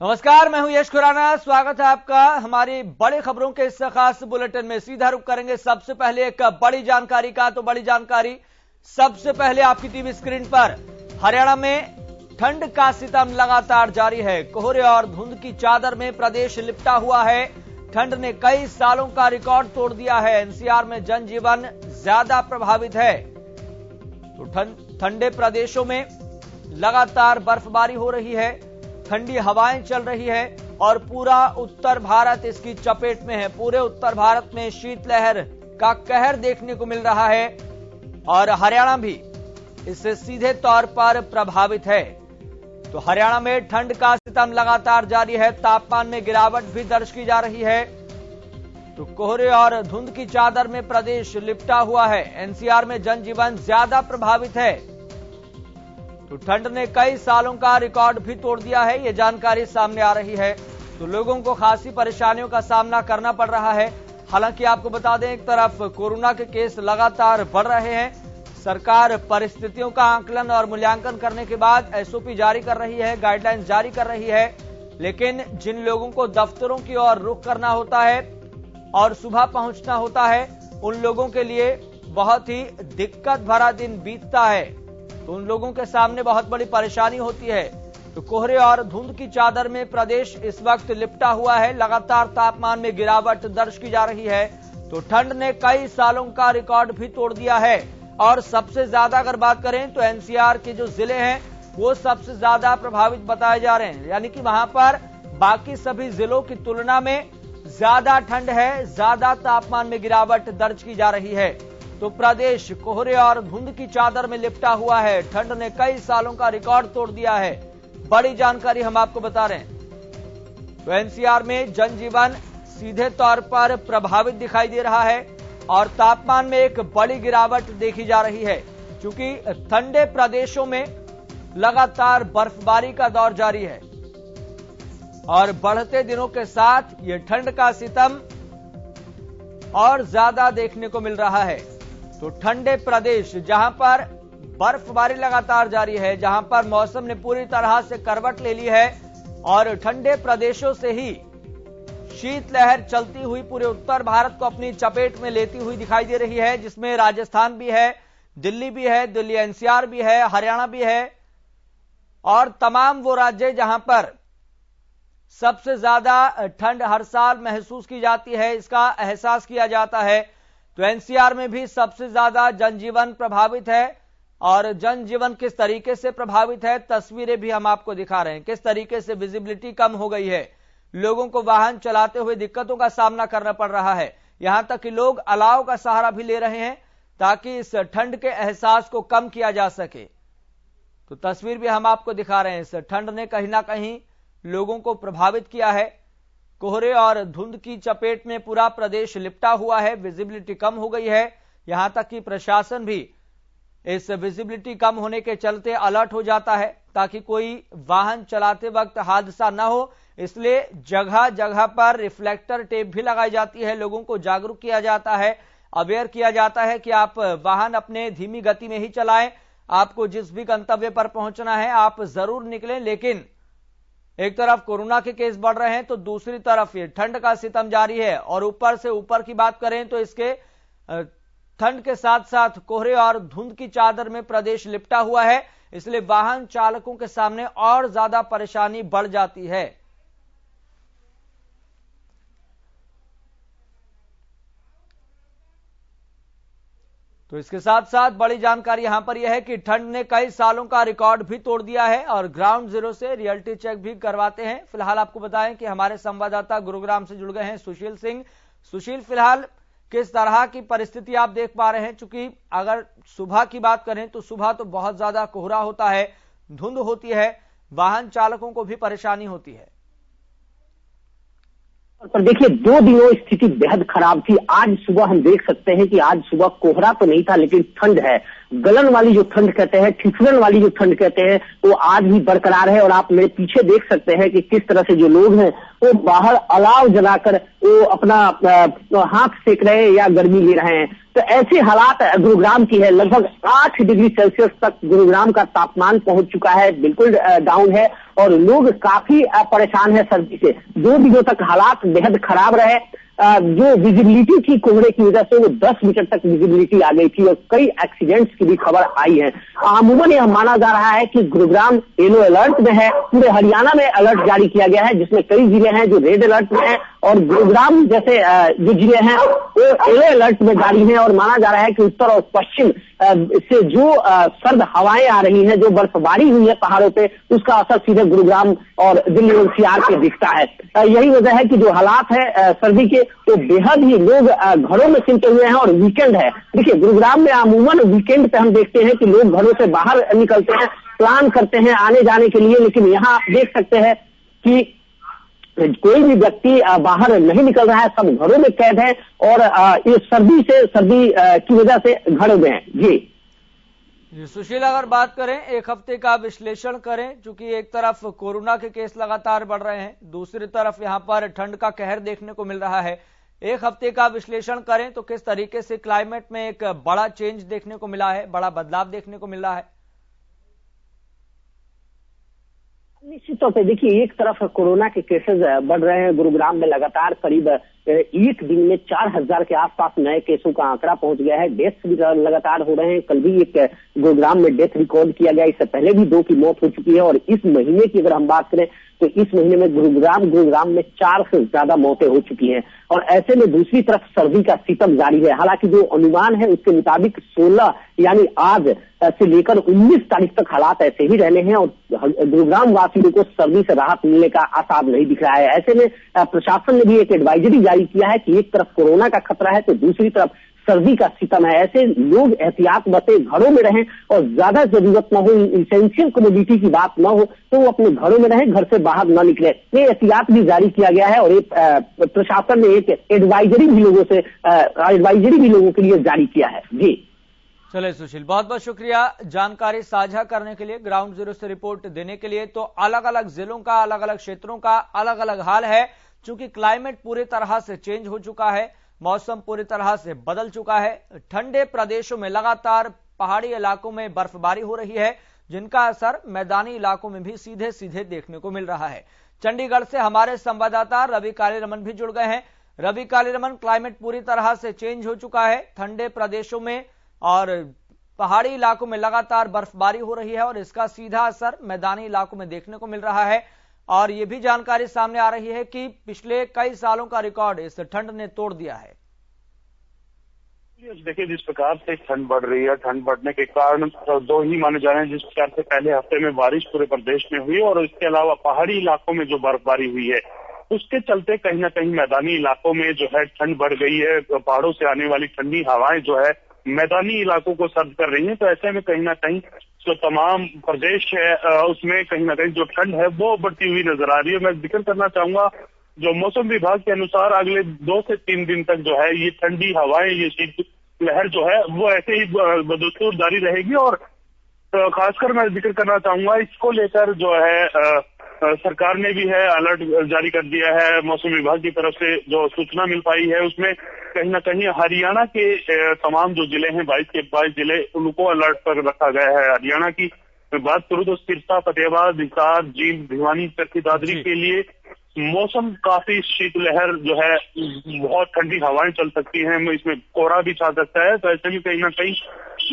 नमस्कार, मैं हूं यश खुराना। स्वागत है आपका हमारी बड़ी खबरों के इस खास बुलेटिन में। सीधा रुख करेंगे सबसे पहले एक बड़ी जानकारी का। तो बड़ी जानकारी सबसे पहले आपकी टीवी स्क्रीन पर। हरियाणा में ठंड का सितम लगातार जारी है। कोहरे और धुंध की चादर में प्रदेश लिपटा हुआ है। ठंड ने कई सालों का रिकॉर्ड तोड़ दिया है। एनसीआर में जनजीवन ज्यादा प्रभावित है। तो ठंडे प्रदेशों में लगातार बर्फबारी हो रही है, ठंडी हवाएं चल रही है और पूरा उत्तर भारत इसकी चपेट में है। पूरे उत्तर भारत में शीतलहर का कहर देखने को मिल रहा है और हरियाणा भी इससे सीधे तौर पर प्रभावित है। तो हरियाणा में ठंड का सितम लगातार जारी है। तापमान में गिरावट भी दर्ज की जा रही है। तो कोहरे और धुंध की चादर में प्रदेश लिपटा हुआ है। एनसीआर में जनजीवन ज्यादा प्रभावित है। तो ठंड ने कई सालों का रिकॉर्ड भी तोड़ दिया है, ये जानकारी सामने आ रही है। तो लोगों को खासी परेशानियों का सामना करना पड़ रहा है। हालांकि आपको बता दें, एक तरफ कोरोना के केस लगातार बढ़ रहे हैं। सरकार परिस्थितियों का आकलन और मूल्यांकन करने के बाद एसओपी जारी कर रही है, गाइडलाइंस जारी कर रही है। लेकिन जिन लोगों को दफ्तरों की ओर रुख करना होता है और सुबह पहुंचना होता है, उन लोगों के लिए बहुत ही दिक्कत भरा दिन बीतता है। तो उन लोगों के सामने बहुत बड़ी परेशानी होती है। तो कोहरे और धुंध की चादर में प्रदेश इस वक्त लिपटा हुआ है। लगातार तापमान में गिरावट दर्ज की जा रही है। तो ठंड ने कई सालों का रिकॉर्ड भी तोड़ दिया है। और सबसे ज्यादा अगर बात करें तो एनसीआर के जो जिले हैं वो सबसे ज्यादा प्रभावित बताए जा रहे हैं। यानी कि वहां पर बाकी सभी जिलों की तुलना में ज्यादा ठंड है, ज्यादा तापमान में गिरावट दर्ज की जा रही है। तो प्रदेश कोहरे और धुंध की चादर में लिपटा हुआ है। ठंड ने कई सालों का रिकॉर्ड तोड़ दिया है। बड़ी जानकारी हम आपको बता रहे हैं। तो एनसीआर में जनजीवन सीधे तौर पर प्रभावित दिखाई दे रहा है और तापमान में एक बड़ी गिरावट देखी जा रही है, क्योंकि ठंडे प्रदेशों में लगातार बर्फबारी का दौर जारी है और बढ़ते दिनों के साथ ये ठंड का सितम और ज्यादा देखने को मिल रहा है। तो ठंडे प्रदेश जहां पर बर्फबारी लगातार जारी है, जहां पर मौसम ने पूरी तरह से करवट ले ली है और ठंडे प्रदेशों से ही शीतलहर चलती हुई पूरे उत्तर भारत को अपनी चपेट में लेती हुई दिखाई दे रही है, जिसमें राजस्थान भी है, दिल्ली भी है, दिल्ली एनसीआर भी है, हरियाणा भी है और तमाम वो राज्य जहां पर सबसे ज्यादा ठंड हर साल महसूस की जाती है, इसका एहसास किया जाता है। तो एनसीआर में भी सबसे ज्यादा जनजीवन प्रभावित है। और जनजीवन किस तरीके से प्रभावित है, तस्वीरें भी हम आपको दिखा रहे हैं। किस तरीके से विजिबिलिटी कम हो गई है, लोगों को वाहन चलाते हुए दिक्कतों का सामना करना पड़ रहा है। यहां तक कि लोग अलाव का सहारा भी ले रहे हैं ताकि इस ठंड के एहसास को कम किया जा सके। तो तस्वीर भी हम आपको दिखा रहे हैं। इस ठंड ने कहीं ना कहीं लोगों को प्रभावित किया है। कोहरे और धुंध की चपेट में पूरा प्रदेश लिपटा हुआ है। विजिबिलिटी कम हो गई है। यहां तक कि प्रशासन भी इस विजिबिलिटी कम होने के चलते अलर्ट हो जाता है ताकि कोई वाहन चलाते वक्त हादसा न हो। इसलिए जगह जगह पर रिफ्लेक्टर टेप भी लगाई जाती है। लोगों को जागरूक किया जाता है, अवेयर किया जाता है कि आप वाहन अपने धीमी गति में ही चलाएं। आपको जिस भी गंतव्य पर पहुंचना है आप जरूर निकलें। लेकिन एक तरफ कोरोना के केस बढ़ रहे हैं तो दूसरी तरफ ये ठंड का सितम जारी है। और ऊपर से ऊपर की बात करें तो इसके ठंड के साथ साथ कोहरे और धुंध की चादर में प्रदेश लिपटा हुआ है। इसलिए वाहन चालकों के सामने और ज्यादा परेशानी बढ़ जाती है। तो इसके साथ साथ बड़ी जानकारी यहां पर यह है कि ठंड ने कई सालों का रिकॉर्ड भी तोड़ दिया है और ग्राउंड जीरो से रियलिटी चेक भी करवाते हैं। फिलहाल आपको बताएं कि हमारे संवाददाता गुरुग्राम से जुड़ गए हैं सुशील सिंह। सुशील, फिलहाल किस तरह की परिस्थिति आप देख पा रहे हैं? चूंकि अगर सुबह की बात करें तो सुबह तो बहुत ज्यादा कोहरा होता है, धुंध होती है, वाहन चालकों को भी परेशानी होती है। पर देखिए, 2 दिनों स्थिति बेहद खराब थी। आज सुबह हम देख सकते हैं कि आज सुबह कोहरा तो नहीं था लेकिन ठंड है। गलन वाली जो ठंड कहते हैं, ठिठुरन वाली जो ठंड कहते हैं, वो आज भी बरकरार है। और आप मेरे पीछे देख सकते हैं कि किस तरह से जो लोग हैं वो बाहर अलाव जलाकर वो अपना हाथ सेक रहे हैं या गर्मी ले रहे हैं। तो ऐसे हालात गुरुग्राम की है। लगभग 8 डिग्री सेल्सियस तक गुरुग्राम का तापमान पहुंच चुका है, बिल्कुल डाउन है और लोग काफी परेशान है सर्दी से। 2 दिनों तक हालात बेहद खराब रहे। जो विजिबिलिटी थी कोहरे की वजह से वो 10 मीटर तक विजिबिलिटी आ गई थी और कई एक्सीडेंट्स की भी खबर आई है। अमूमन यह माना जा रहा है कि गुरुग्राम येलो अलर्ट में है। पूरे हरियाणा में अलर्ट जारी किया गया है, जिसमें कई जिले हैं जो रेड अलर्ट में हैं और गुरुग्राम जैसे जो जिले हैं वो येलो अलर्ट में जारी हैं। और माना जा रहा है कि उत्तर और पश्चिम से जो सर्द हवाएं आ रही हैं, जो बर्फबारी हुई है पहाड़ों पे, उसका असर सीधे गुरुग्राम और दिल्ली एनसीआर पे दिखता है। यही वजह है कि जो हालात है सर्दी के, तो बेहद ही लोग घरों में सिमटे हुए हैं। और वीकेंड है, देखिए गुरुग्राम में अमूमन वीकेंड पे हम देखते हैं कि लोग घरों से बाहर निकलते हैं, प्लान करते हैं आने जाने के लिए, लेकिन यहाँ आप देख सकते हैं कि कोई भी व्यक्ति बाहर नहीं निकल रहा है, सब घरों में कैद है और इस सर्दी की वजह से घरों में है। जी सुशील, अगर बात करें एक हफ्ते का विश्लेषण करें, चूंकि एक तरफ कोरोना के केस लगातार बढ़ रहे हैं, दूसरी तरफ यहां पर ठंड का कहर देखने को मिल रहा है, एक हफ्ते का विश्लेषण करें तो किस तरीके से क्लाइमेट में एक बड़ा चेंज देखने को मिला है, बड़ा बदलाव देखने को मिल रहा है? निश्चित तौर पे देखिए, एक तरफ कोरोना के केसेस बढ़ रहे हैं। गुरुग्राम में लगातार करीब एक दिन में 4000 के आसपास नए केसों का आंकड़ा पहुंच गया है। डेथ भी लगातार हो रहे हैं। कल भी एक गुरुग्राम में डेथ रिकॉर्ड किया गया, इससे पहले भी 2 की मौत हो चुकी है। और इस महीने की अगर हम बात करें तो इस महीने में गुरुग्राम में 4 से ज्यादा मौतें हो चुकी हैं। और ऐसे में दूसरी तरफ सर्दी का सितम जारी है। हालांकि जो अनुमान है उसके मुताबिक 16 यानी आज से लेकर 19 तारीख तक हालात ऐसे ही रहने हैं और गुरुग्राम वासियों को सर्दी से राहत मिलने का आसार नहीं दिख रहा है। ऐसे में प्रशासन ने भी एक एडवाइजरी जारी किया है कि एक तरफ कोरोना का खतरा है तो दूसरी तरफ सर्दी का सितम है। ऐसे लोग एहतियात बरतें, घरों में रहें और ज्यादा जरूरत न हो, इसेंशियल कमोडिटी की बात न हो तो वो अपने घरों में रहें, घर से बाहर न निकले। ये एहतियात भी जारी किया गया है और एक प्रशासन ने एक एडवाइजरी भी लोगों के लिए जारी किया है। जी चले सुशील, बहुत बहुत शुक्रिया जानकारी साझा करने के लिए, ग्राउंड जीरो से रिपोर्ट देने के लिए। तो अलग अलग जिलों का, अलग अलग क्षेत्रों का अलग अलग हाल है, चूंकि क्लाइमेट पूरी तरह से चेंज हो चुका है, मौसम पूरी तरह से बदल चुका है। ठंडे प्रदेशों में लगातार पहाड़ी इलाकों में बर्फबारी हो रही है, जिनका असर मैदानी इलाकों में भी सीधे सीधे देखने को मिल रहा है। चंडीगढ़ से हमारे संवाददाता रवि कालीरमन भी जुड़ गए हैं। रवि कालीरमन, क्लाइमेट पूरी तरह से चेंज हो चुका है, ठंडे प्रदेशों में और पहाड़ी इलाकों में लगातार बर्फबारी हो रही है और इसका सीधा असर मैदानी इलाकों में देखने को मिल रहा है। और यह भी जानकारी सामने आ रही है कि पिछले कई सालों का रिकॉर्ड इस ठंड ने तोड़ दिया है। देखिए, जिस प्रकार से ठंड बढ़ रही है, ठंड बढ़ने के कारण 2 ही माने जा रहे हैं। जिस प्रकार से पहले हफ्ते में बारिश पूरे प्रदेश में हुई और इसके अलावा पहाड़ी इलाकों में जो बर्फबारी हुई है, उसके चलते कहीं ना कहीं मैदानी इलाकों में जो है ठंड बढ़ गई है। पहाड़ों से आने वाली ठंडी हवाएं जो है मैदानी इलाकों को सर्द कर रही है। तो ऐसे में कहीं ना कहीं जो तमाम प्रदेश है उसमें कहीं ना कहीं जो ठंड है वो बढ़ती हुई नजर आ रही है। मैं जिक्र करना चाहूंगा, जो मौसम विभाग के अनुसार अगले 2 से 3 दिन तक जो है ये ठंडी हवाएं, ये शीत लहर जो है वो ऐसे ही बदस्तूर जारी रहेगी। और खासकर मैं जिक्र करना चाहूंगा, इसको लेकर जो है सरकार ने भी है अलर्ट जारी कर दिया है। मौसम विभाग की तरफ से जो सूचना मिल पाई है उसमें कहीं ना कहीं हरियाणा के तमाम जो जिले हैं, 22 के 22 जिले, उनको अलर्ट पर रखा गया है। हरियाणा की बात करूं तो सिरसा, फतेहाबाद, हिसार, जींद, भिवानी, चरखी दादरी के लिए मौसम काफी शीतलहर जो है, बहुत ठंडी हवाएं चल सकती हैं, इसमें कोहरा भी छा सकता है। तो ऐसे में कहीं ना कहीं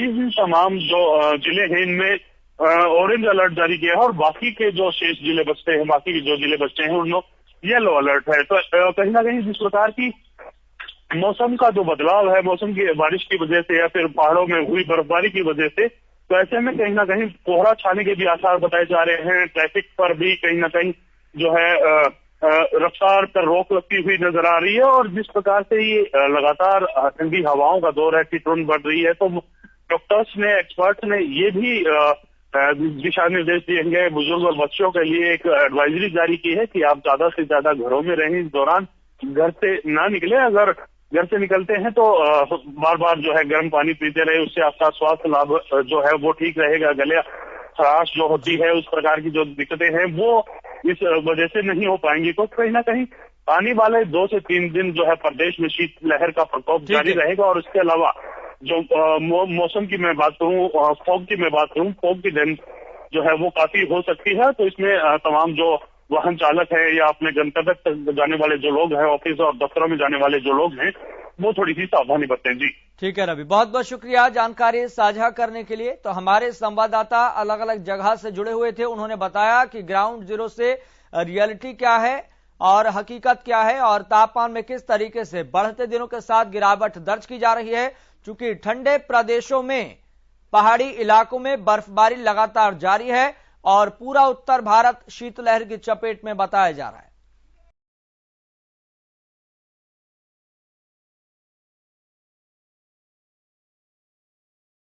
इन तमाम जो जिले हैं इनमें ऑरेंज अलर्ट जारी किया है और बाकी के जो शेष जिले बचते हैं, बाकी के जो जिले बचते हैं उनको येलो अलर्ट है। तो कहीं ना कहीं जिस प्रकार की मौसम का जो बदलाव है, मौसम की बारिश की वजह से या फिर पहाड़ों में हुई बर्फबारी की वजह से, तो ऐसे में कहीं ना कहीं कोहरा छाने के भी आसार बताए जा रहे हैं। ट्रैफिक पर भी कहीं ना कहीं जो है रफ्तार पर रोक लगती हुई नजर आ रही है। और जिस प्रकार से ये लगातार ठंडी हवाओं का दौर है, ठिठुरन बढ़ रही है, तो डॉक्टर्स ने, एक्सपर्ट्स ने ये भी दिशा निर्देश दिए गए बुजुर्ग और बच्चों के लिए एक एडवाइजरी जारी की है कि आप ज्यादा से ज्यादा घरों में रहें, इस दौरान घर से ना निकले। अगर घर से निकलते हैं तो बार बार जो है गर्म पानी पीते रहे, उससे आपका स्वास्थ्य लाभ जो है वो ठीक रहेगा। गले खराश जो होती है, उस प्रकार की जो दिक्कतें हैं वो इस वजह से नहीं हो पाएंगी। तो कहीं ना कहीं आने वाले 2 से 3 दिन जो है प्रदेश में शीतलहर का प्रकोप जारी रहेगा। और इसके अलावा जो मौसम की मैं बात करूं, फॉग की मैं बात करूं, फॉग की दिन जो है वो काफी हो सकती है। तो इसमें तमाम जो वाहन चालक है या अपने गंतव्य तक जाने वाले जो लोग हैं, ऑफिस और दफ्तरों में जाने वाले जो लोग हैं, वो थोड़ी सी सावधानी बरतें। जी ठीक है रवि, बहुत बहुत शुक्रिया जानकारी साझा करने के लिए। तो हमारे संवाददाता अलग अलग जगह से जुड़े हुए थे, उन्होंने बताया कि ग्राउंड जीरो से रियलिटी क्या है और हकीकत क्या है और तापमान में किस तरीके से बढ़ते दिनों के साथ गिरावट दर्ज की जा रही है। चूंकि ठंडे प्रदेशों में, पहाड़ी इलाकों में बर्फबारी लगातार जारी है और पूरा उत्तर भारत शीतलहर की चपेट में बताया जा रहा है।